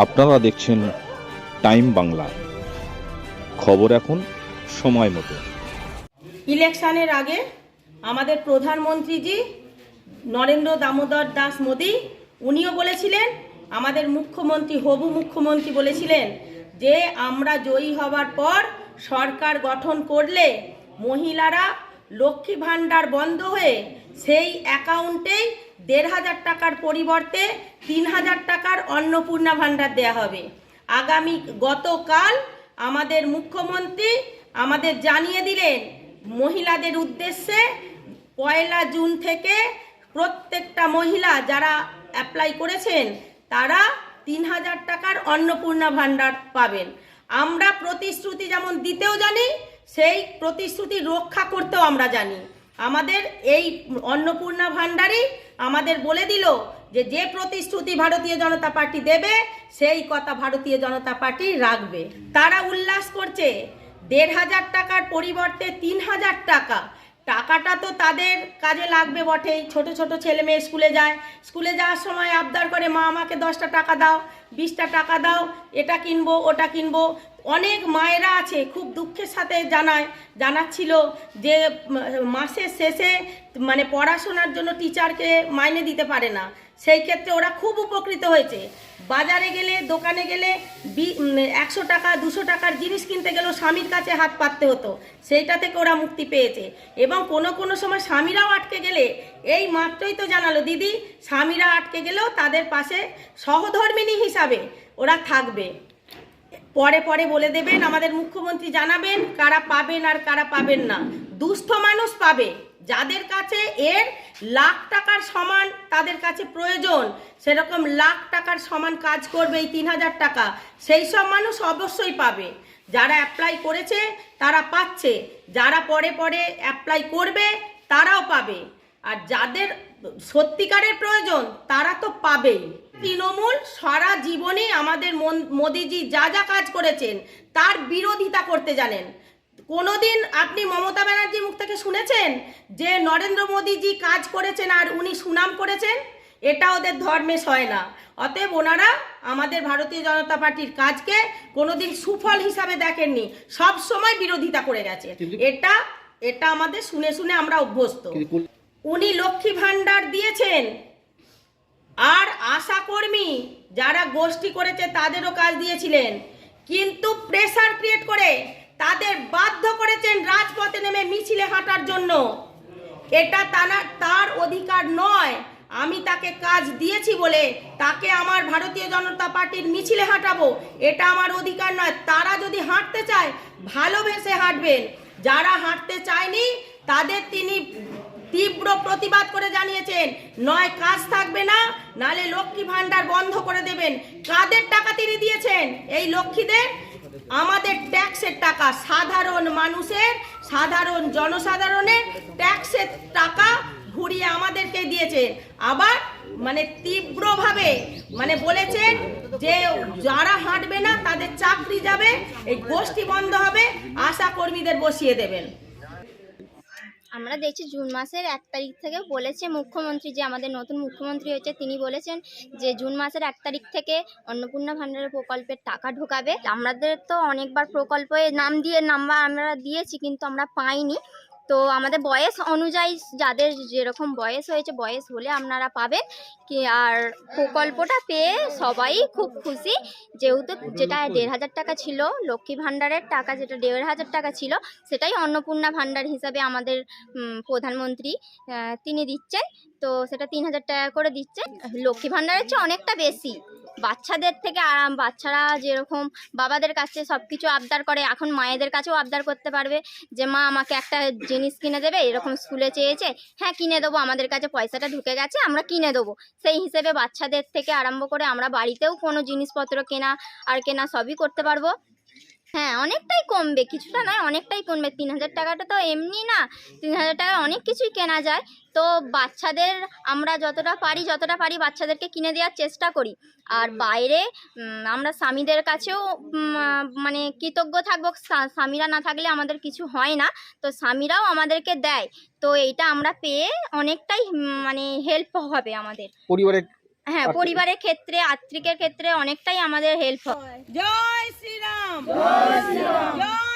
আপনারা দেখছেন টাইম বাংলা, খবর এখন সময় মতো। ইলেকশনের আগে আমাদের প্রধানমন্ত্রীজি নরেন্দ্র দামোদর দাস মোদী উনিও বলেছিলেন, আমাদের মুখ্যমন্ত্রী হবু মুখ্যমন্ত্রী বলেছিলেন যে আমরা জয়ী হবার পর সরকার গঠন করলে মহিলারা লক্ষ্মী ভাণ্ডার বন্ধ হয়ে সেই অ্যাকাউন্টেই ১,৫০০ টাকার পরিবর্তে ৩,০০০ টাকার অন্নপূর্ণা ভাণ্ডার দেয়া হবে। গতকাল আমাদের মুখ্যমন্ত্রী আমাদের জানিয়ে দিলেন মহিলাদের উদ্দেশ্যে ১ জুন থেকে প্রত্যেকটা মহিলা যারা অ্যাপ্লাই করেছেন তারা ৩,০০০ টাকার অন্নপূর্ণা ভাণ্ডার পাবেন। আমরা প্রতিশ্রুতি যেমন দিতেও জানি, সেই প্রতিশ্রুতি রক্ষা করতেও আমরা জানি। আমাদের এই অন্নপূর্ণা ভাণ্ডারই আমাদের বলে দিল যে প্রতিশ্রুতি ভারতীয় জনতা পার্টি দেবে সেই কথা ভারতীয় জনতা পার্টি রাখবে। তারা উল্লাস করছে ১,৫০০ টাকার পরিবর্তে ৩,০০০ টাকা। টাকাটা তো তাদের কাজে লাগবে বটেই। ছোট ছোট ছেলে মেয়ে স্কুলে যাওয়ার সময় আবদার করে, মা আমাকে 10টা টাকা দাও, 20টা টাকা দাও, এটা কিনবো ওটা কিনবো। অনেক মায়েরা আছে খুব দুঃখের সাথে জানাচ্ছিল যে মাসের শেষে মানে পড়াশোনার জন্য টিচারকে মাইনে দিতে পারে না। সেই ক্ষেত্রে ওরা খুব উপকৃত হয়েছে। বাজারে গেলে, দোকানে গেলে 100 টাকা 200 টাকার জিনিস কিনতে গেলেও স্বামীর কাছে হাত পাততে হতো, সেইটা থেকে ওরা মুক্তি পেয়েছে। এবং কোনো সময় স্বামীরাও আটকে গেলে, এই মাত্রই তো জানালো দিদি, স্বামীরা আটকে গেলেও তাদের পাশে সহধর্মিণী হিসাবে ওরা থাকবে। পরে বলে দেবেন, আমাদের মুখ্যমন্ত্রী জানাবেন কারা পাবেন আর কারা পাবেন না। দুস্থ মানুষ পাবে, যাদের কাছে এর লাখ টাকার সমান তাদের কাছে প্রয়োজন, সেরকম লাখ টাকার সমান কাজ করবে এই ৩,০০০ টাকা, সেই সব মানুষ অবশ্যই পাবে। যারা অ্যাপ্লাই করেছে তারা পাচ্ছে, যারা পরে অ্যাপ্লাই করবে তারাও পাবে, আর যাদের সত্যিকারের প্রয়োজন তারা তো পাবেই। তৃণমূল সারা জীবনে আমাদের মোদিজি যা কাজ করেছেন তার বিরোধিতা করতে জানেন। কোনোদিন আপনি মমতা ব্যানার্জির মুখ থেকে শুনেছেন যে নরেন্দ্র মোদিজি কাজ করেছেন আর উনি সুনাম করেছেন? এটা ওদের ধর্মে সয় না। অতএব ওনারা আমাদের ভারতীয় জনতা পার্টির কাজকে কোনোদিন সুফল হিসাবে দেখেননি, সব সময় বিরোধিতা করে গেছে। এটা আমাদের শুনে আমরা অভ্যস্ত। উনি লক্ষ্মী ভাণ্ডার দিয়েছেন, আর আশাকর্মী যারা গোষ্ঠী করেছে তাদেরও কাজ দিয়েছিলেন, কিন্তু প্রেসার ক্রিয়েট করে তাদের বাধ্য করেছেন রাজপথে নেমে মিছিলে হাঁটার জন্য। এটা তার অধিকার নয়। আমি তাকে কাজ দিয়েছি বলে তাকে আমার ভারতীয় জনতা পার্টির মিছিলে হাঁটাবো, এটা আমার অধিকার নয়। তারা যদি হাঁটতে চায় ভালোবেসে হাঁটবেন, যারা হাঁটতে চায়নি তাদের তিনি তীব্র প্রতিবাদ করে জানিয়েছেন, নয় কাজ থাকবে না, নালে লক্ষ্মী ভাণ্ডার বন্ধ করে দেবেন। কাদের টাকা তিনি দিয়েছেন? এই লক্ষ্মীদের, আমাদের ট্যাক্সের টাকা, সাধারণ মানুষের, সাধারণ জনসাধারণের ট্যাক্সের টাকা ঘুরিয়ে আমাদেরকে দিয়েছেন। আবার তীব্রভাবে বলেছেন যে যারা হাঁটবে না তাদের চাকরি যাবে, এই গোষ্ঠী বন্ধ হবে, আশা কর্মীদের বসিয়ে দেবেন। আমরা দেখছি জুন মাসের 1 তারিখ থেকে বলেছে মুখ্যমন্ত্রী, যে আমাদের নতুন মুখ্যমন্ত্রী হয়েছে, তিনি বলেছেন যে জুন মাসের 1 তারিখ থেকে অন্নপূর্ণা ভাণ্ডারের প্রকল্পের টাকা ঢোকাবে। আমাদের তো অনেকবার প্রকল্পে নাম্বার আমরা দিয়েছি, কিন্তু আমরা পাইনি। তো আমাদের বয়স অনুযায়ী, যাদের যেরকম বয়স হয়েছে, বয়স হলে আপনারা পাবেন কি। আর প্রকল্পটা পেয়ে সবাই খুব খুশি, যেহেতু যেটা ১,৫০০ টাকা ছিল লক্ষ্মী ভাণ্ডারের টাকা, যেটা ১,৫০০ টাকা ছিল, সেটাই অন্নপূর্ণা ভাণ্ডার হিসাবে আমাদের প্রধানমন্ত্রী তিনি দিচ্ছেন। তো সেটা ৩,০০০ টাকা করে দিচ্ছেন। লক্ষ্মী ভাণ্ডারের চেয়ে অনেকটা বেশি। বাচ্চাদের থেকে বাচ্চারা যেরকম বাবাদের কাছে সব কিছু আবদার করে, এখন মায়েদের কাছেও আবদার করতে পারবে যে মা আমাকে একটা জিনিস কিনে দেবে, এরকম স্কুলে চেয়েছে, হ্যাঁ কিনে দেবো, আমাদের কাছে পয়সাটা ঢুকে গেছে, আমরা কিনে দেবো। সেই হিসেবে বাচ্চাদের থেকে আরম্ভ করে আমরা বাড়িতেও কোনো জিনিসপত্র কেনা সবই করতে পারবো। হ্যাঁ, অনেকটাই কমবে, কিছুটা নয়, অনেকটাই কমবে। ৩,০০০ টাকাটা তো এমনি না, ৩,০০০ টাকায় অনেক কিছুই কেনা যায়। তো বাচ্চাদের আমরা যতটা পারি বাচ্চাদেরকে কিনে দেওয়ার চেষ্টা করি। আর বাইরে আমরা স্বামীদের কাছেও কৃতজ্ঞ থাকবো। স্বামীরা না থাকলে আমাদের কিছু হয় না, তো স্বামীরাও আমাদেরকে দেয়। তো এইটা আমরা পেয়ে অনেকটাই হেল্প হবে আমাদের পরিবারের হ্যাঁ, পরিবারের ক্ষেত্রে, আর্থিকের ক্ষেত্রে অনেকটাই আমাদের হেল্প হয়। জয় শ্রীরাম, জয় শ্রীরাম, জয়